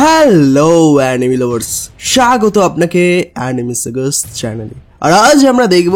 Hello enemy lovers, স্বাগত আপনাকে enemy sagas চ্যানেলে। আর আজ আমরা দেখব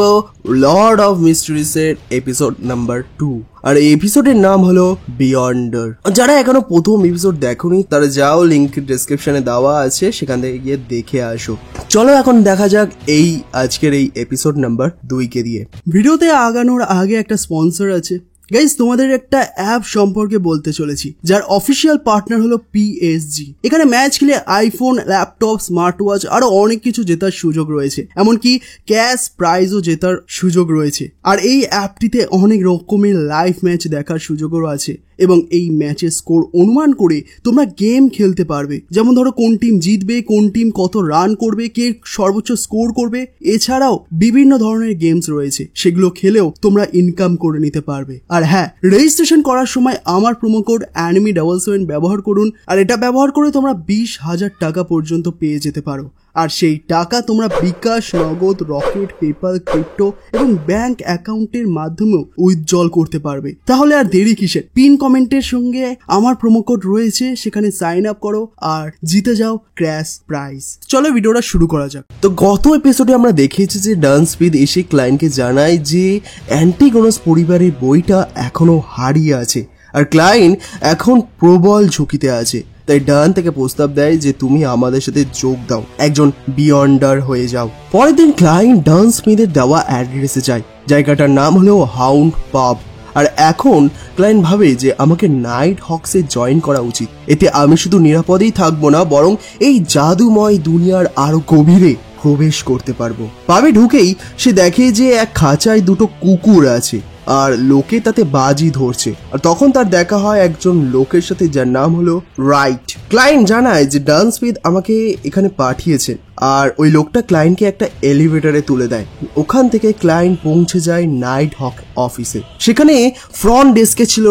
লর্ড অফ মিস্ট্রিজ এর এপিসোড নাম্বার 2। আর এই এপিসোডের নাম হলো বিয়ন্ডার। যারা এখনো প্রথম এপিসোড দেখোনি তারা যাও, লিংক ডেসক্রিপশনে দেওয়া আছে, সেখান থেকে গিয়ে দেখে আসো। চলো এখন দেখা যাক এই আজকের এই এপিসোড নাম্বার 2 কে দিয়ে। ভিডিওতে আগানোর আগে একটা স্পন্সর আছে গাইস, তোমাদের একটা অ্যাপ সম্পর্কে বলতে চলেছি যার অফিসিয়াল পার্টনার হলো পিএসজি। এখানে ম্যাচ খেলে আইফোন, ল্যাপটপ, স্মার্ট ওয়াচ আরো অনেক কিছু জেতার সুযোগ রয়েছে, এমনকি ক্যাশ প্রাইজও জেতার সুযোগ রয়েছে। আর এই অ্যাপটিতে অনেক রকমের লাইভ ম্যাচ দেখার সুযোগও আছে এবং এই ম্যাচের স্কোর অনুমান করে তোমরা গেম খেলতে পারবে। যেমন ধরো কোন টিম জিতবে, কোন টিম কত রান করবে, কে সর্বোচ্চ স্কোর করবে। এছাড়াও বিভিন্ন ধরনের গেমস রয়েছে, সেগুলো খেলেও তোমরা ইনকাম করে নিতে পারবে। আর হ্যাঁ, রেজিস্ট্রেশন করার সময় আমার প্রোমো কোড anime7 ব্যবহার করুন। আর এটা ব্যবহার করে তোমরা 20,000 টাকা পর্যন্ত পেয়ে যেতে পারো। আর সেই টাকা তোমরা বিকাশ, নগদ, রকেট, পেপাল, ক্রিপ্টো এবং ব্যাংক অ্যাকাউন্টের মাধ্যমেও উইথড্রল করতে পারবে। তাহলে আর দেরি কিসের? পিন কমেন্টের সঙ্গে আমার প্রোমো কোড রয়েছে, সেখানে সাইন আপ করো আর জিতে যাও ক্র্যাশ প্রাইজ। চলো ভিডিওটা শুরু করা যাক। তো গত এপিসোডে আমরা দেখেছি যে ডান স্পিড এসে ক্লায়েন্টকে জানায় যে অ্যান্টিগোনাস পরিবারের বইটা এখনো হারিয়ে আছে আর ক্লায়েন্ট এখন প্রবল ঝুঁকিতে আছে। তাই ডান থেকে প্রস্তাব দেয় যে তুমি আমাদের সাথে যোগ দাও, একজন বিয়ন্ডার হয়ে যাও। পরের দিন ক্লায়েন্ট ডান স্মিথের দেওয়া অ্যাড্রেসে যায়। জায়গাটার নাম হলো হাউন্ড পাব। আর এখন ক্লায়েন্ট ভাবে যে আমাকে নাইট হকসে জয়েন করা উচিত। এতে আমি শুধু নিরাপদেই থাকবো না, বরং এই জাদুময় দুনিয়ার আরো গভীরে প্রবেশ করতে পারবো। পাবে ঢুকেই সে দেখে যে এক খাঁচায় দুটো কুকুর আছে আর লোকে তাতে বাজি ধরছে। আর তখন তার দেখা হয় একজন লোকের সাথে, যার নাম হলো রাইট। ক্লায়েন্ট জানায় যে ডান স্মিথ আমাকে এখানে পাঠিয়েছেন আর ওই লোকটা ক্লায়েন্টকে একটা এলিভেটরে তুলে দেয়। ওখান থেকে ক্লায়েন্ট পৌঁছে যায় নাইট হক অফিসে। সেখানে ফ্রন্ট ডেস্কে ছিল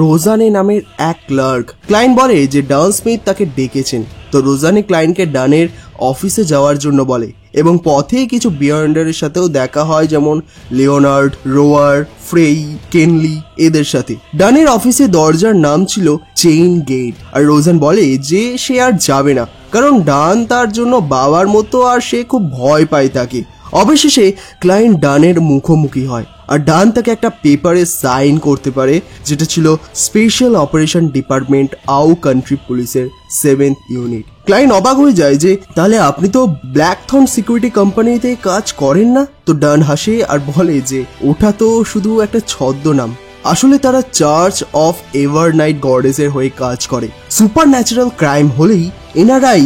রোজানে নামের এক ক্লার্ক। ক্লায়েন্ট বলে যে ডান স্মিথ তাকে ডেকেছেন। তো রোজানে ক্লায়েন্টকে ডানের অফিসে যাওয়ার জন্য বলে এবং পথে কিছু বিয়ন্ডারের সাথেও দেখা হয়, যেমন লিওনার্ড, রোয়ার, ফ্রেই, কেনলি এদের সাথে। ডানের অফিসে দরজার নাম ছিল চেইন গেট। আর রোজান বলে যে সে আর যাবে না, কারণ ডান তার জন্য বাবার মতো আর সে খুব ভয় পায় তাকে। অবশেষে ক্লায়েন্ট ডানের মুখোমুখি হয় আর ডান তাকে একটা পেপারে সাইন করতে পারে, যেটা ছিল স্পেশাল অপারেশন ডিপার্টমেন্ট আউ কান্ট্রি পুলিশের 7th ইউনিট। ক্লায়েন্ট অবাক হয়ে যায় যে তাহলে আপনি তো ব্ল্যাকথর্ন সিকিউরিটি কোম্পানিতে কাজ করেন না? তো ডান হাসে আর বলে যে ওটা তো শুধু একটা ছদ্মনাম, আসলে তারা চার্চ অফ এভারনাইট গডেসের হয়ে কাজ করে। সুপার ন্যাচারাল ক্রাইম হলেই এনারাই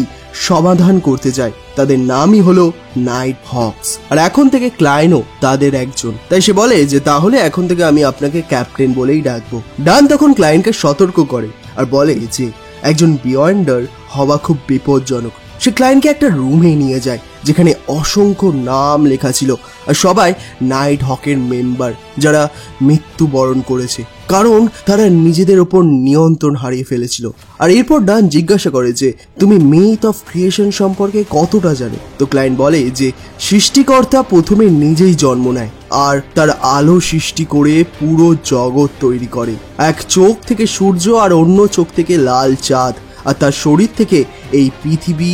সমাধান করতে যায়। তাদের নামই হলো নাইট হকস। আর এখন থেকে ক্লায়েন্টও তাদের একজন। তাই সে বলে যে তাহলে এখন থেকে আমি আপনাকে ক্যাপ্টেন বলেই ডাকবো। ডান তখন ক্লায়েন্টকে সতর্ক করে আর বলে যে একজন বিয়ন্ডার হওয়া খুব বিপজ্জনক। সে ক্লায়েন্টকে একটা রুমে নিয়ে যায় যেখানে অসংখ্য নাম লেখা ছিল আর সবাই নাইট হকের মেম্বার, যারা মৃত্যুবরণ করেছে কারণ তারা নিজেদের ওপর নিয়ন্ত্রণ হারিয়ে ফেলেছিল। আর এরপর ডান জিজ্ঞাসা করে যে তুমি মিথ অফ ক্রিয়েশন সম্পর্কে কতটা জানো? তো ক্লায়েন্ট বলে যে সৃষ্টিকর্তা প্রথমে নিজেই জন্ম নেয় আর তার আলো সৃষ্টি করে পুরো জগৎ তৈরি করে। এক চোখ থেকে সূর্য আর অন্য চোখ থেকে লাল চাঁদ, আর তার শরীর থেকে এই পৃথিবী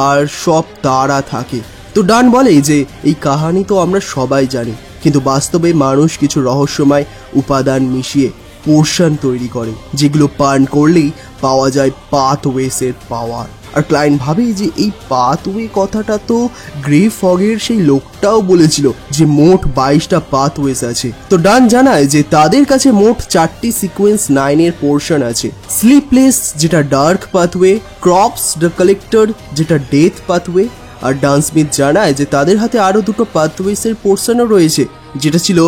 আর সব তারা থাকে। তো ডান বলে যে এই কাহিনী তো আমরা সবাই জানি, কিন্তু বাস্তবে মানুষ কিছু রহস্যময় উপাদান মিশিয়ে পোর্শন তৈরি করে, যেগুলো পান করলেই পাওয়া যায় পাথওয়েসের পাওয়ার। আর ক্লায়েন্ট ভাবে যে এই পাথওয়ে কথাটা তো গ্রে ফগের সেই লোকটাও বলেছিল যে মোট 22টা পাথওয়েস আছে। তো ডান জানায় যে তাদের কাছে মোট 4টি সিকোয়েন্স 9 এর পোর্শন আছে। স্লিপলেস যেটা dark pathway, crops the collector যেটা ডেথ পাথওয়ে। আর ডান স্মিথ জানায় যে তাদের হাতে আরো দুটো পাথওয়েসের পোর্শনও রয়েছে, যেটা ছিল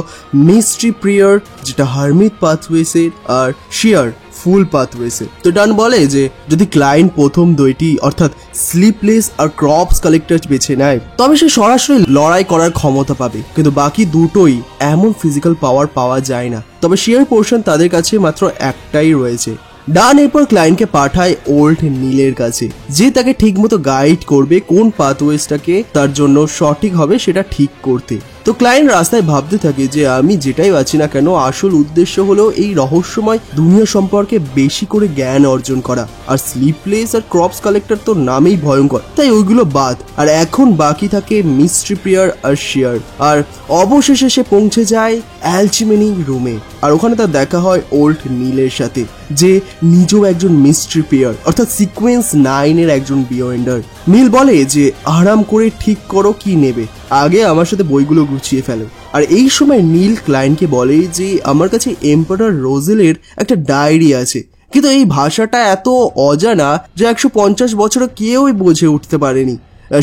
মিস্ট্রি প্রিয়ার যেটা হারমিট পাথওয়েসের আর শিয়ার ফুল পাথওয়েসে। তো ডান বলে যে যদি ক্লায়েন্ট প্রথম দুইটি অর্থাৎ স্লিপলেস আর ক্রপস কালেক্টর বেছে নেয় তবে সে সরাসরি লড়াই করার ক্ষমতা পাবে, কিন্তু বাকি দুটোই এমন ফিজিক্যাল পাওয়ার পাওয়া যায় না। তবে শিয়ার পোর্শন তাদের কাছে মাত্র একটাই রয়েছে। ডান এরপর ক্লায়েন্টকে পাঠায় ওল্ড নীলের কাছে, যে তাকে ঠিকমতো গাইড করবে কোন পাথওয়েসটাকে তার জন্য সঠিক হবে সেটা ঠিক করতে। তো ক্লায়েন্ট রাস্তায় ভাবতে থাকে যে আমি যেটাই আছি না কেন আসল উদ্দেশ্য হলো এই রহস্যময় দুনিয়া সম্পর্কে বেশি করে জ্ঞান অর্জন করা। আর স্লিপলেস আর ক্রপস কালেক্টর তো নামেই ভয়ঙ্কর, তাই ওইগুলো বাদ। আর এখন বাকি থাকে মিস্ট্রি প্লেয়ার আর শেয়ার। আর অবশেষে সে পৌঁছে যায় অ্যালচিমেনি রুমে। আর ওখানে তার দেখা হয় ওল্ড নীলের সাথে, যে নিজেও একজন মিস্ট্রি প্লেয়ার অর্থাৎ সিকোয়েন্স 9 একজন বিয়ন্ডার। নীল বলে যে আরাম করে ঠিক করো কি নেবে, আগে আমার সাথে বইগুলো গুছিয়ে ফেলো। আর এই সময় নীল ক্লায়েন্টকে বলে যে আমার কাছে এম্পারার রোজেলের একটা ডায়েরি আছে, কিন্তু এই ভাষাটা এত অজানা যে 150 বছরে কেউই বুঝে উঠতে পারেনি।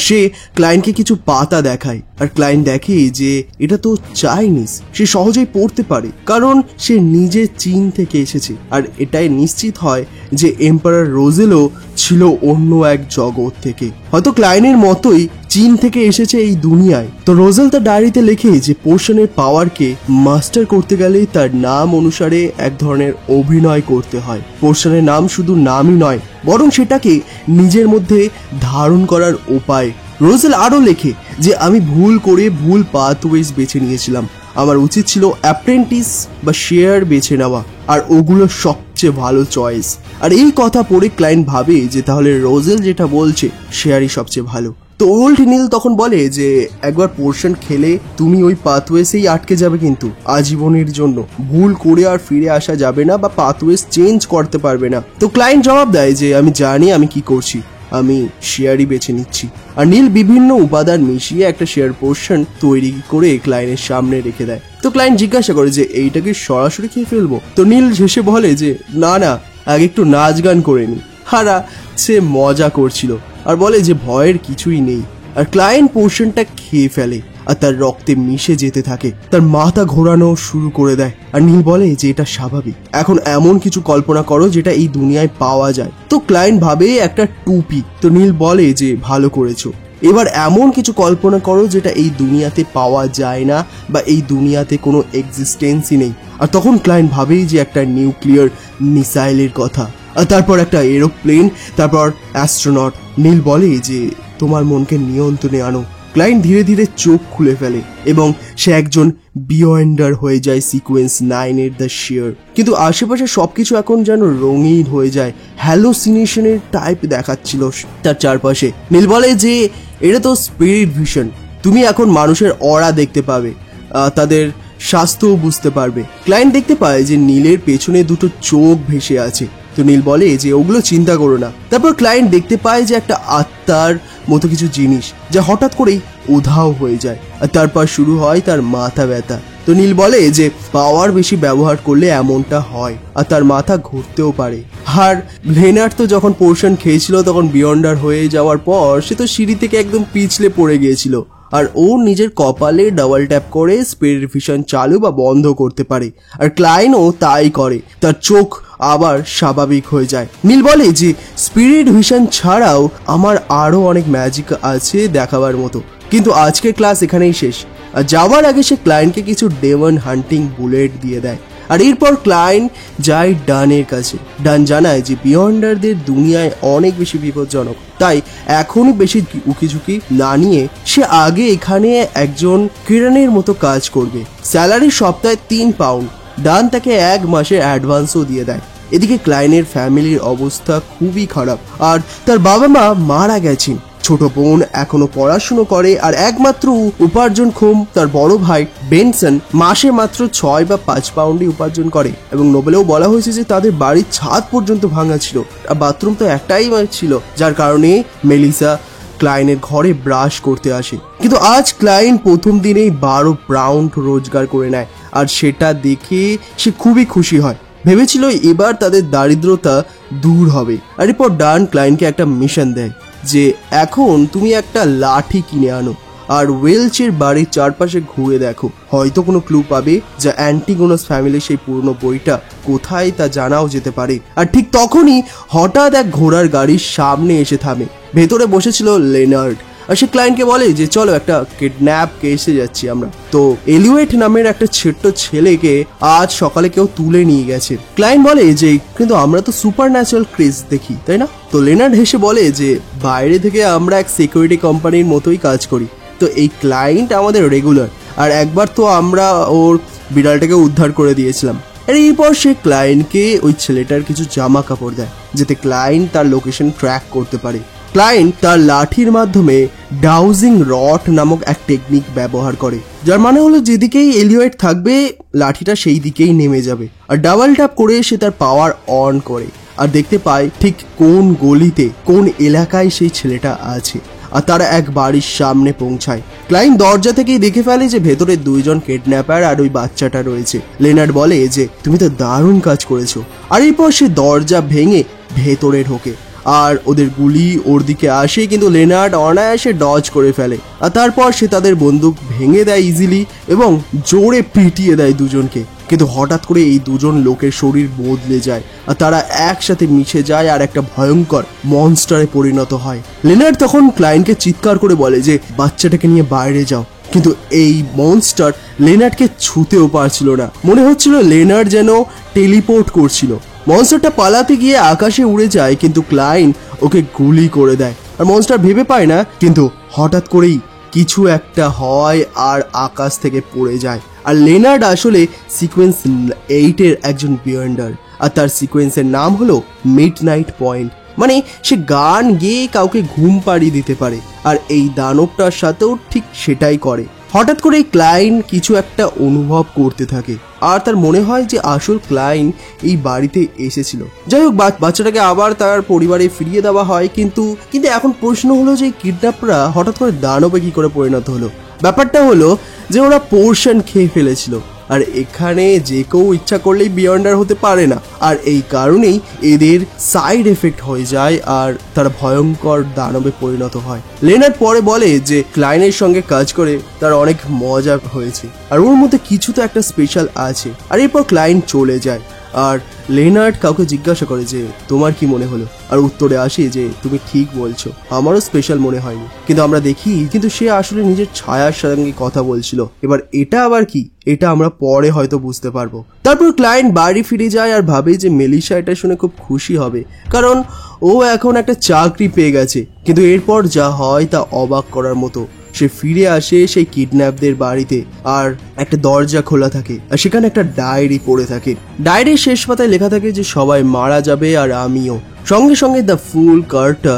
সে ক্লায়েন্টকে কিছু পাতা দেখায় আর ক্লায়েন্ট দেখে যে এটা তো চাইনিজ। সে সহজেই পড়তে পারে কারণ সে নিজে চীন থেকে এসেছে। আর এটাই নিশ্চিত হয় যে এম্পারার রোজেলও ছিল অন্য এক জগৎ থেকে, হয়তো ক্লায়েন্টের মতোই চীন থেকে এসেছে এই দুনিয়ায়। তো রোজেল তার ডায়েরিতে লেখে যে পোর্শনের পাওয়ারকে মাস্টার করতে গেলে তার নাম অনুসারে এক ধরনের অভিনয় করতে হয়। পোর্শনের নাম শুধু নামই নয়, বরং সেটাকে নিজের মধ্যে ধারণ করার উপায়। রোজেল আরো লেখে যে আমি ভুল করে ভুল পাথওয়েজ বেছে নিয়েছিলাম, আমার উচিত ছিল অ্যাপ্রেন্টিস বা শেয়ার বেছে নেওয়া, আর ওগুলো সবচেয়ে ভালো চয়েস। আর এই কথা পড়ে ক্লায়েন্ট ভাবে যে তাহলে রোজেল যেটা বলছে শেয়ারই সবচেয়ে ভালো। তো ওল্ড নীল তখন বলে যে একবার পোর্শন খেলে তুমি ওই পাথওয়েসেই আটকে যাবে, কিন্তু আজীবনের জন্য। ভুল করে আর ফিরে আসা যাবে না বা পাথওয়েস চেঞ্জ করতে পারবে না। তো ক্লায়েন্ট জবাব দেয় যে আমি জানি আমি কি করছি, আমি শেয়ারই বেছে নিচ্ছি। আর নীল বিভিন্ন উপাদান মিশিয়ে একটা শেয়ার পোর্শন তৈরি করে ক্লায়েন্টের সামনে রেখে দেয়। তো ক্লায়েন্ট জিজ্ঞাসা করে যে এইটাকে সরাসরি খেয়ে ফেলবো? তো নীল হেসে বলে যে না না, আগে একটু নাচ গান করে নি। হারা সে মজা করছিল আর বলে যে ভয়ের কিছুই নেই। আর ক্লায়েন্ট পোর্শনটা খেয়ে ফেলে আর তার রক্তে মিশে যেতে থাকে, তার মাথা ঘোরানো শুরু করে দেয়। আর নীল বলে যে এটা স্বাভাবিক, এখন এমন কিছু কল্পনা করো যেটা এই দুনিয়ায় পাওয়া যায়। তো ক্লায়েন্ট ভাবে একটা টুপি। তো নীল বলে যে ভালো করেছো, এবার এমন কিছু কল্পনা করো যেটা এই দুনিয়াতে পাওয়া যায় না বা এই দুনিয়াতে কোনো এক্সিস্টেন্সই নেই। আর তখন ক্লায়েন্ট ভাবেই যে একটা নিউক্লিয়ার মিসাইলের কথা, আর তারপর একটা এরোপ্লেন, তারপর অ্যাস্ট্রোনট। নীল বলে যে তোমার মনকে নিয়ন্ত্রণে আনো। ক্লায়েন্ট ধীরে ধীরে চোখ খুলে ফেলে এবং সে একজন বিয়ন্ডার হয়ে যায় সিকোয়েন্স 9 দ্য শেয়ার। কিন্তু আশেপাশে সবকিছু এখন যেন রঙিন হয়ে যায়, হ্যালোসিনেশনের টাইপ দেখাচ্ছিল তার চারপাশে। নীল বলে যে এটা তো স্পিরিট ভিশন, তুমি এখন মানুষের অরা দেখতে পাবে, তাদের স্বাস্থ্যও বুঝতে পারবে। ক্লায়েন্ট দেখতে পায় যে নীলের পেছনে দুটো চোখ ভেসে আছে। তো নীল বলে যে ওগুলো চিন্তা করো না। তারপর ক্লায়েন্ট দেখতে পায় যে একটা আত্মার মতো কিছু জিনিস যা হঠাৎ করেই উধাও হয়ে যায়, আর তারপর শুরু হয় তার মাথা ব্যথা। তো নীল বলে যে পাওয়ার বেশি ব্যবহার করলে এমনটা হয়, আর তার মাথা ঘুরতেও পারে। আর লেনার্ড তো যখন পোর্শন খেয়েছিল তখন বিয়ন্ডার হয়ে যাওয়ার পর সে তো সিঁড়ি থেকে একদম পিছলে পড়ে গিয়েছিল, আর ও নিজের কপালে ডাবল ট্যাপ করে স্পিরিট ভিশন চালু বা বন্ধ করতে পারে। আর ক্লায়েন্টও তাই করে, তার চোখ আবার স্বাভাবিক হয়ে যায়। নীল বলে যে স্পিরিট ভিশন ছাড়াও আমার আরো অনেক ম্যাজিক আছে দেখাবার মতো, কিন্তু আজকের ক্লাস এখানেই শেষ। আর যাওয়ার আগে সে ক্লায়েন্টকে কিছু ডেমন হান্টিং বুলেট দিয়ে দেয়। আর এরপর ক্লায়েন্ট যায় ডানের কাছে। ডান জানায় যে বিয়ন্ডারদের দুনিয়ায় অনেক বেশি বিপজ্জনক, তাই এখনই বেশি উকিঝুঁকি না নিয়ে সে আগে এখানে একজন কিরানের মতো কাজ করবে। স্যালারি সপ্তাহে 3 পাউন্ড। ডান তাকে 1 মাসের অ্যাডভান্সও দিয়ে দেয়। এদিকে ক্লায়েন্টের ফ্যামিলির অবস্থা খুবই খারাপ, আর তার বাবা মা মারা গেছেন। ছোট বোন এখনো পড়াশুনো করে, আর একমাত্র উপার্জনক্ষম তার বড় ভাই বেনসন মাসে মাত্র 6 বা 5 পাউন্ডই উপার্জন করে। এবং নোবেলেও বলা হয়েছে যে তাদের বাড়ির ছাদ পর্যন্ত ভাঙা ছিল, আর বাথরুম তো একটাই ছিল, যার কারণে মেলিসা ক্লায়েন্টের ঘরে ব্রাশ করতে আসে। কিন্তু আজ ক্লায়েন্ট প্রথম দিনেই 12 পাউন্ড রোজগার করে নেয়, আর সেটা দেখে সে খুবই খুশি হয়। ভেবেছিল এবার তাদের দারিদ্রতা দূর হবে। আর এরপর ডান ক্লায়েন্টকে একটা মিশন দেয় যে এখন তুমি একটা লাঠি কিনে আনো আর ওয়েলচের বাড়ির চারপাশে ঘুরে দেখো, হয়তো কোনো ক্লু পাবে যা অ্যান্টিগোনাস ফ্যামিলির সেই পুরনো বইটা কোথায় তা জানাও যেতে পারে। আর ঠিক তখনই হঠাৎ এক ঘোড়ার গাড়ির সামনে এসে থামে। ভেতরে বসেছিল লেনার্ড, আর সে ক্লায়েন্টকে বলে যে চলো একটা কিডন্যাপ কেসে যাচ্ছি আমরা। তো এলিওয়েট নামের একটা ছোট্ট ছেলেকে আজ সকালে কেউ তুলে নিয়ে গেছে। ক্লায়েন্ট বলে যে কিন্তু আমরা তো সুপার ন্যাচারাল ক্রেজ দেখি, তাই না? তো লেনার্ড হেসে বলে যে বাইরে থেকে আমরা এক সিকিউরিটি কোম্পানির মতোই কাজ করি, তো এই ক্লায়েন্ট আমাদের রেগুলার, আর একবার তো আমরা ওর বিড়ালটাকে উদ্ধার করে দিয়েছিলাম। আর এরপর সে ক্লায়েন্টকে ওই ছেলেটার কিছু জামা কাপড় দেয় যাতে ক্লায়েন্ট তার লোকেশন ট্র্যাক করতে পারে। ক্লায়েন্ট তার লাঠির মাধ্যমে ডাউজিং রড নামক এক টেকনিক ব্যবহার করে, যার মানে হলো যেদিকেই এলিওয়েট থাকবে লাঠিটা সেই দিকেই নেমে যাবে। আর ডাবল ট্যাপ করে সে তার পাওয়ার অন করে আর দেখতে পায় ঠিক কোন গলিতে কোন এলাকায় সেই ছেলেটা আছে। আর তারা এক বাড়ির সামনে পৌঁছায়। ক্লায়েন্ট দরজা থেকেই দেখে ফেলে যে ভেতরে 2 জন কিডন্যাপার আর ওই বাচ্চাটা রয়েছে। লেনার্ড বলে যে তুমি তো দারুণ কাজ করেছো। আর এরপর সে দরজা ভেঙে ভেতরে ঢোকে আর ওদের গুলি ওর দিকে আসে, কিন্তু লেনার্ড অনায়াসে ডজ করে ফেলে। আর তারপর সে তাদের বন্দুক ভেঙে দেয় ইজিলি এবং জোরে পিটিয়ে দেয় দুজনকে। কিন্তু হঠাৎ করে এই 2 জন লোকের শরীর বদলে যায় আর তারা একসাথে মিশে যায় আর একটা ভয়ঙ্কর মনস্টারে পরিণত হয়। লেনার্ড তখন ক্লায়েন্টকে চিৎকার করে বলে যে বাচ্চাটাকে নিয়ে বাইরে যাও, কিন্তু এই মনস্টার লেনার্ডকে ছুঁতেও পারছিল না। মনে হচ্ছিল লেনার্ড যেন টেলিপোর্ট করছিল। মনস্টারটা পালাতে গিয়ে আকাশে উড়ে যায়, কিন্তু ক্লায়েন্ট ওকে গুলি করে দেয়। আর মনস্টার ভেবে পায় না, কিন্তু হঠাৎ করেই কিছু একটা হয় আর আকাশ থেকে পড়ে যায়। আর লেনার্ড আসলে সিকোয়েন্স 8-এর একজন বিয়ন্ডার, আর তার সিকোয়েন্সের নাম হলো মিডনাইট পয়েন্ট। মানে সে গান গেয়ে কাউকে ঘুম পাড়িয়ে দিতে পারে, আর এই দানবটার সাথেও ঠিক সেটাই করে। হঠাৎ করে ক্লায়েন্ট কিছু একটা অনুভব করতে থাকে আর তার মনে হয় যে আসল ক্লায়েন্ট এই বাড়িতে এসেছিল। যাই হোক, বাচ্চাটাকে আবার তার পরিবারে ফিরিয়ে দেওয়া হয়। কিন্তু এখন প্রশ্ন হলো যে কিডন্যাপরা হঠাৎ করে দানবে কি করে পরিণত হলো। ব্যাপারটা হলো যে ওরা পোর্শন খেয়ে ফেলেছিল, আর এখানে যে কেউ ইচ্ছা করলেই বিয়ন্ডার হতে পারে না। আর এই কারণেই এদের সাইড এফেক্ট হয়ে যায় আর তারা ভয়ঙ্কর দানবে পরিণত হয়। লেনার্ড পরে বলে যে ক্লায়েন্টের সঙ্গে কাজ করে তার অনেক মজা হয়েছে আর ওর মধ্যে কিছু তো একটা স্পেশাল আছে। আর এরপর ক্লায়েন্ট চলে যায় আর লেনার্ড কাউকে জিজ্ঞাসা করে যে তোমার কি মনে হলো, আর উত্তরে আসে যে তুমি ঠিক বলছো, আমারও স্পেশাল মনে হয়নি। কিন্তু আমরা দেখি কিন্তু সে আসলে নিজের ছায়ার সঙ্গে কথা বলছিল। এবার এটা আবার কি, এটা আমরা পরে হয়তো বুঝতে পারবো। তারপর ক্লায়েন্ট বাড়ি ফিরে যায় আর ভাবে যে মেলিসা এটা শুনে খুব খুশি হবে, কারণ ও এখন একটা চাকরি পেয়ে গেছে। কিন্তু এরপর যা হয় তা অবাক করার মতো। সে ফিরে আসে সেই কিডন্যাপদের বাড়িতে আর একটা দরজা খোলা থাকে আর সেখানে একটা ডায়েরি পড়ে থাকে। ডায়েরির শেষ পাতায় লেখা থাকে যে সবাই মারা যাবে আর আমিও। সঙ্গে সঙ্গে দ্য ফুল কার্ডটা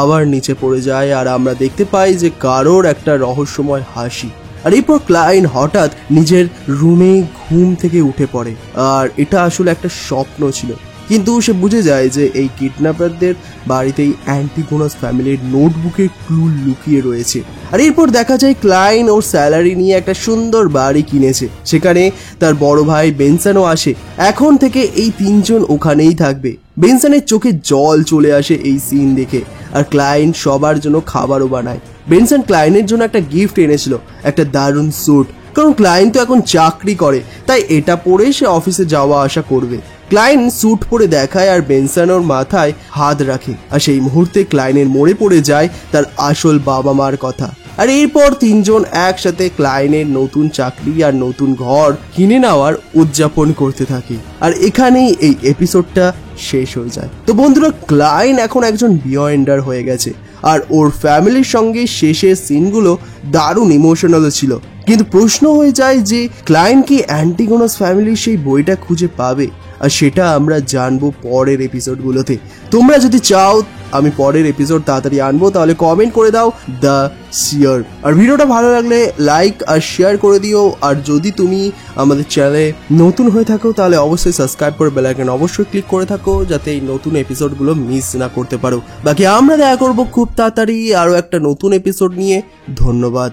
আবার নিচে পড়ে যায় আর আমরা দেখতে পাই যে কারোর একটা রহস্যময় হাসি। আর এরপর ক্লায়েন্ট হঠাৎ নিজের রুমে ঘুম থেকে উঠে পড়ে আর এটা আসলে একটা স্বপ্ন ছিল। কিন্তু সে বুঝে যায় যে এই কিডন্যাপারদের বাড়িতেই অ্যান্টিগোনাস ফ্যামিলির নোটবুকের ক্লু লুকিয়ে রয়েছে। আর এরপর দেখা যায় ক্লায়েন্ট ওর স্যালারি নিয়ে একটা সুন্দর বাড়ি কিনেছে, সেখানে তার বড় ভাই বেনসনও আসে। এখন থেকে এই 3 জন ওখানেই থাকবে। বেনসনের চোখে জল চলে আসে এই সিন দেখে, আর ক্লায়েন্ট সবার জন্য খাবারও বানায়। বেনসন ক্লায়েন্টের জন্য একটা গিফট এনেছিল, একটা দারুণ স্যুট, কারণ ক্লায়েন্ট তো এখন চাকরি করে, তাই এটা পরে সে অফিসে যাওয়া আসা করবে। ক্লায়েন্ট স্যুট পরে দেখায় আর বেনসন ওর মাথায় হাত রাখে, আর সেই মুহূর্তে ক্লায়েন্টের মনে পড়ে যায় তার আসল বাবা মার কথা। আর এরপর 3 জন একসাথে ক্লায়েন্টের নতুন চাকরি আর নতুন ঘর কিনে নেওয়ার উদযাপন করতে থাকে। আর এখানেই এই এপিসোডটা শেষ হয়ে যায়। তো বন্ধুরা, ক্লায়েন্ট এখন একজন বিয়ন্ডার হয়ে গেছে আর ওর ফ্যামিলির সঙ্গে শেষের সিনগুলো দারুণ ইমোশনাল ছিল। কিন্তু প্রশ্ন হয়ে যায় যে ক্লায়েন্ট কি অ্যান্টিগোনাস ফ্যামিলির সেই বইটা খুঁজে পাবে, আর সেটা আমরা জানবো পরের এপিসোডগুলোতে। তোমরা যদি চাও আমি পরের এপিসোড তাড়াতাড়ি আনবো তাহলে কমেন্ট করে দাও দ্য শিয়ার। আর ভিডিওটা ভালো লাগলে লাইক আর শেয়ার করে দিও। আর যদি তুমি আমাদের চ্যানেলে নতুন হয়ে থাকো তাহলে অবশ্যই সাবস্ক্রাইব করে বেল আইকন অবশ্যই ক্লিক করে থাকো, যাতে এই নতুন এপিসোডগুলো মিস না করতে পারো। বাকি আমরা দেখা করবো খুব তাড়াতাড়ি আরও একটা নতুন এপিসোড নিয়ে। ধন্যবাদ।